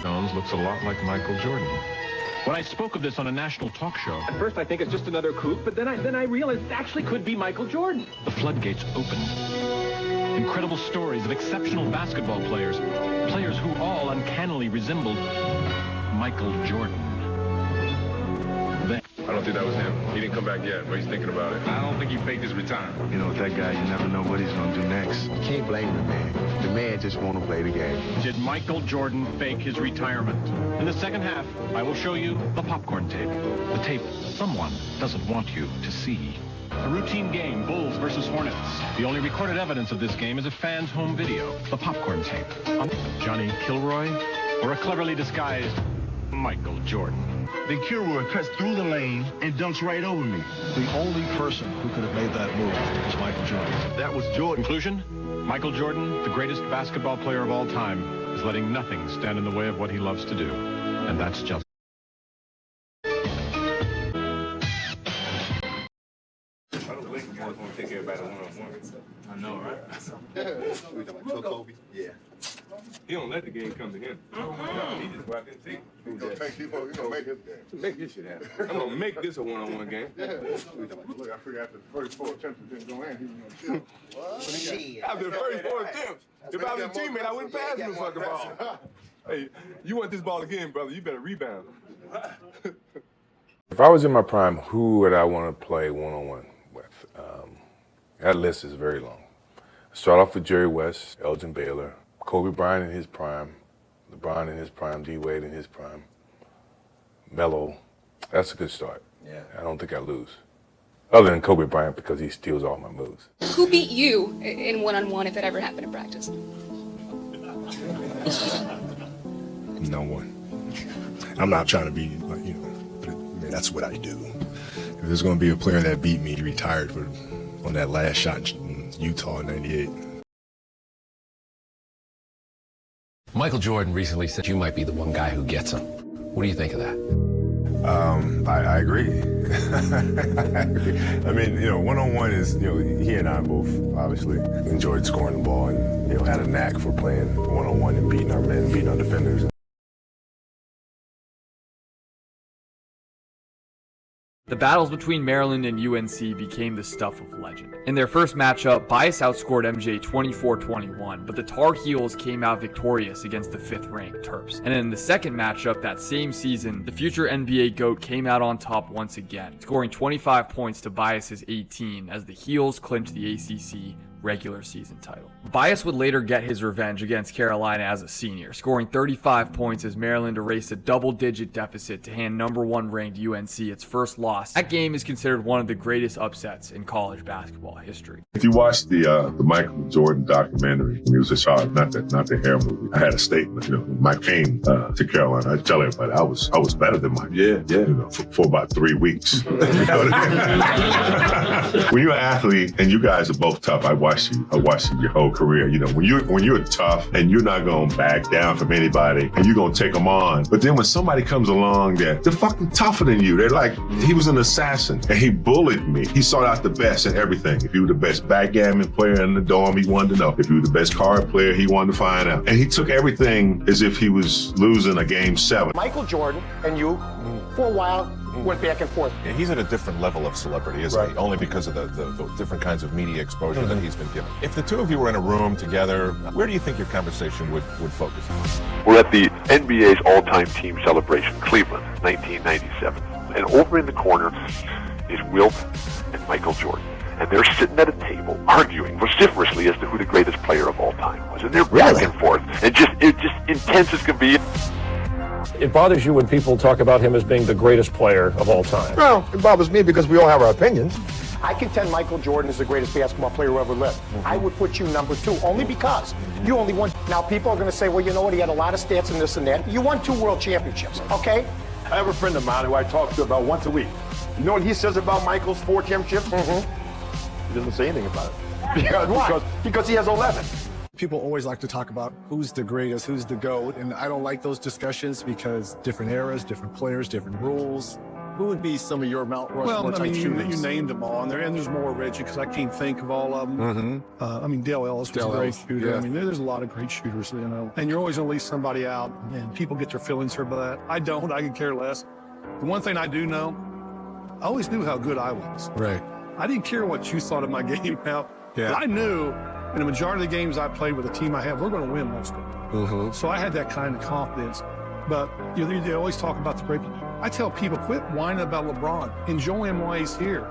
Jones looks a lot like Michael Jordan. When I spoke of this on a national talk show, at first I think it's just another kook, but then I realized it actually could be Michael Jordan. the floodgates opened. Incredible stories of exceptional basketball players, players who all uncannily resembled Michael Jordan. I don't think that was him. He didn't come back yet, but he's thinking about it. I don't think he faked his retirement. You know, with that guy, you never know what he's going to do next. You can't blame the man. The man just want to play the game. Did Michael Jordan fake his retirement? In the second half, I will show you the popcorn tape. The tape someone doesn't want you to see. A routine game, Bulls versus Hornets. The only recorded evidence of this game is a fan's home video, the popcorn tape. Johnny KILROY or a cleverly disguised Michael Jordan. Then KILROY cuts through the lane and dunks right over me. The only person who could have made that move was Michael Jordan. That was Jordan. Conclusion? Michael Jordan, the greatest basketball player of all time, is letting nothing stand in the way of what he loves to do. And that's just... I don't think you guys want to take everybody one-on-one. I know, right? Kobe? Yeah. He don't let the game come to him. No, he just go out there and take it. He's gonna make his game. Make this shit happen. I'm going to make this a one-on-one game. Yeah. Look, I figured after the first 4 attempts it didn't go in, he was gonna chill. After the first 4 attempts, if I was a teammate, I wouldn't pass him the fucking ball. Hey, you want this ball again, brother, you better rebound. If I was in my prime, who would I want to play one-on-one with? That list is very long. Start off with Jerry West, Elgin Baylor, Kobe Bryant in his prime, LeBron in his prime, D-Wade in his prime, Melo. That's a good start. Yeah. I don't think I lose. Other than Kobe Bryant because he steals all my moves. Who beat you in one-on-one if it ever happened in practice? No one. I'm not trying to be, but I mean, that's what I do. If there's going to be a player that beat me, he retired on that last shot in Utah in '98. Michael Jordan recently said you might be the one guy who gets him. What do you think of that? I agree. I agree. I mean, one-on-one is, he and I both obviously enjoyed scoring the ball and, had a knack for playing one-on-one and beating our men, beating our defenders. The battles between Maryland and UNC became the stuff of legend. In their first matchup, Bias outscored MJ 24-21, but the Tar Heels came out victorious against the 5th-ranked Terps. And in the second matchup that same season, the future NBA GOAT came out on top once again, scoring 25 points to Bias's 18 as the Heels clinched the ACC regular season title. Bias would later get his revenge against Carolina as a senior, scoring 35 points as Maryland erased a double-digit deficit to hand #1 ranked UNC its first loss. That game is considered one of the greatest upsets in college basketball history. If you watch the Michael Jordan documentary when he was a child, not the hair movie, I had a statement. When Mike came to Carolina, I tell everybody I was better than Mike. Yeah. For about 3 weeks. When you're an athlete and you guys are both tough, I watched you your whole career. When you're tough and you're not gonna back down from anybody and you're gonna take them on. But then when somebody comes along they're fucking tougher than you. They're like, he was an assassin and he bullied me. He sought out the best in everything. If you were the best backgammon player in the dorm, he wanted to know. If you were the best card player, he wanted to find out. And he took everything as if he was losing a game 7. Michael Jordan and you, for a while, went back and forth. Yeah, he's at a different level of celebrity, isn't he? Only because of the different kinds of media exposure that he's been given. If the two of you were in a room together, where do you think your conversation would focus? We're at the NBA's all-time team celebration, Cleveland, 1997. And over in the corner is Wilt and Michael Jordan. And they're sitting at a table arguing vociferously as to who the greatest player of all time was. And they're back and forth. And just intense as can be. It bothers you when people talk about him as being the greatest player of all time. Well, it bothers me because we all have our opinions. I contend Michael Jordan is the greatest basketball player who ever lived. I would put you #2, only because you only won. Now, people are going to say, well, you know what, he had a lot of stats and this and that. You won 2 world championships, okay? I have a friend of mine who I talk to about once a week. You know what he says about Michael's 4 championships? He doesn't say anything about it. Because he has 11. People always like to talk about who's the greatest, who's the GOAT, and I don't like those discussions because different eras, different players, different rules. Who would be some of your Mount Rushmore type shooters? You named them all, and there's more, Reggie, because I can't think of all of them. Dale Ellis was a great shooter. Yeah. There's a lot of great shooters, and you're always going to leave somebody out, and people get their feelings hurt by that. I don't. I could care less. The one thing I do know, I always knew how good I was. Right. I didn't care what you thought of my game now. Yeah. But I knew in the majority of the games I played with the team I have, we're going to win most of them. So I had that kind of confidence. But they always talk about the great. I tell people, quit whining about LeBron. Enjoy him while he's here.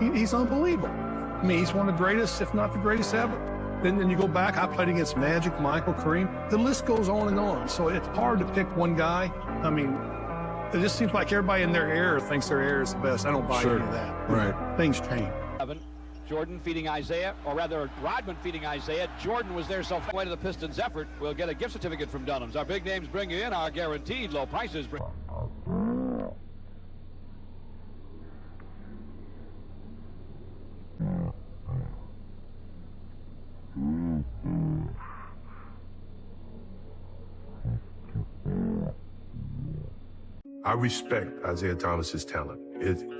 He's unbelievable. I mean, he's one of the greatest, if not the greatest ever. Then you go back, I played against Magic, Michael, Kareem. The list goes on and on. So it's hard to pick one guy. I mean, it just seems like everybody in their era thinks their era is the best. I don't buy any of that. Right. Things change. Jordan feeding Isaiah, or rather Rodman feeding Isaiah. Jordan was there so far away to the Pistons' effort. We'll get a gift certificate from Dunham's. Our big names bring you in our guaranteed low prices. I respect Isaiah Thomas's talent.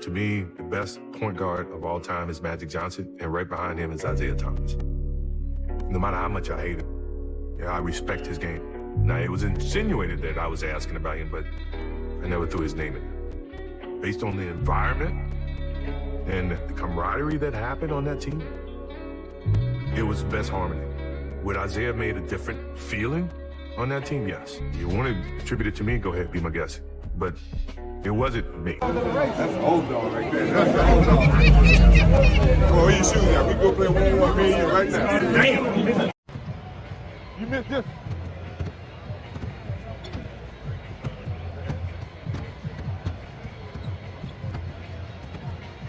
To me, the best point guard of all time is Magic Johnson, and right behind him is Isaiah Thomas. No matter how much I hate him, I respect his game. Now, it was insinuated that I was asking about him, but I never threw his name in there. Based on the environment and the camaraderie that happened on that team, it was the best harmony. Would Isaiah have made a different feeling on that team? Yes. You want to attribute it to me? Go ahead, be my guest. But it wasn't me. That's old dog right there. Oh, you shooting now? We go play 1-on-1 me and you right now. Damn! You missed this.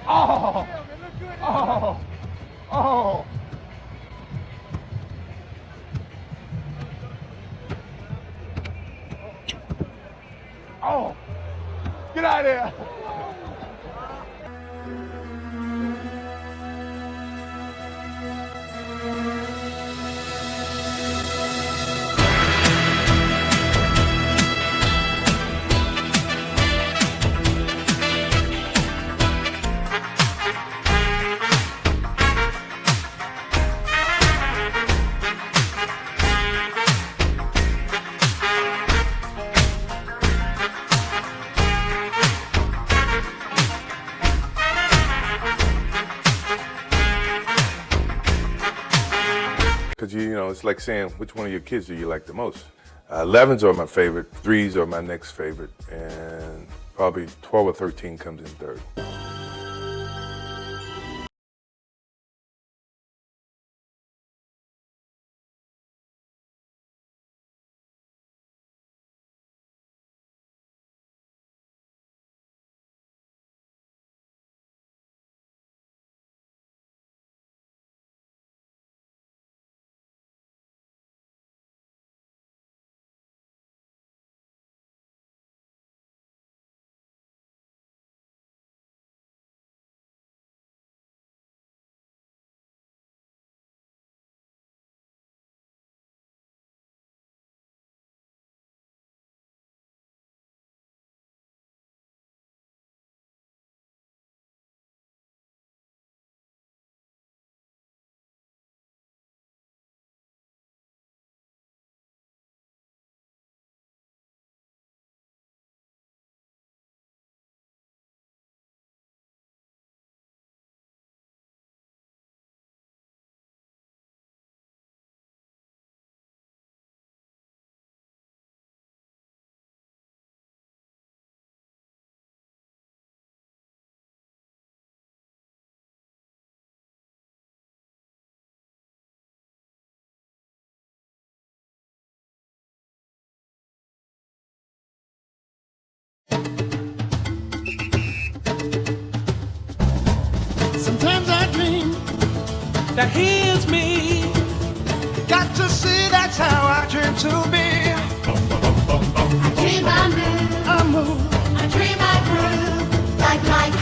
Oh! Oh! Oh! Oh! Get out of there! It's like saying, which one of your kids do you like the most? 11s are my favorite, 3s are my next favorite, and probably 12 or 13 comes in third. Sometimes I dream that he is me. Got to see that's how I dream to be. I dream I move. I dream I groove. Like Mike.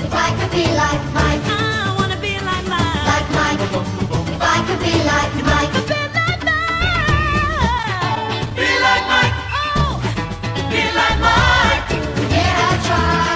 If I could be like Mike. I wanna be like Mike. Like Mike. If I could be like Mike. Be like Mike. Be like Mike. Oh. Be like Mike. Yeah, I try.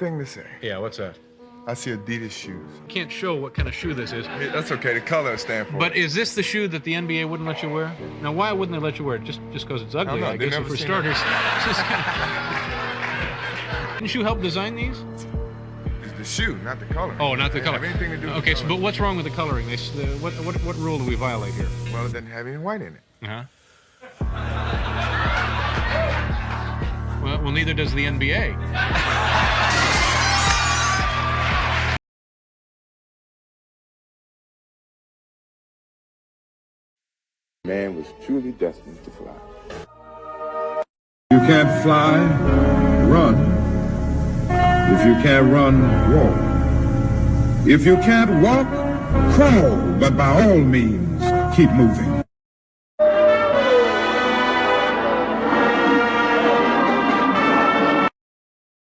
thing to say. Yeah, what's that? I see Adidas shoes. Can't show what kind of shoe this is. That's okay. The color stands for But it. is this the shoe that the NBA wouldn't let you wear? Now, why wouldn't they let you wear it? Just because it's ugly, know. I They guess, never for seen starters. it. It's just Didn't you help design these? It's the shoe, not the color. Oh, not the It color. doesn't have anything to do with Okay, the so color. but what's wrong with the coloring? What rule do we violate here? Well, it doesn't have any white in it. Uh-huh. Well, neither does the NBA. Man was truly destined to fly. You can't fly, run. If you can't run, walk. If you can't walk, crawl. But by all means, keep moving.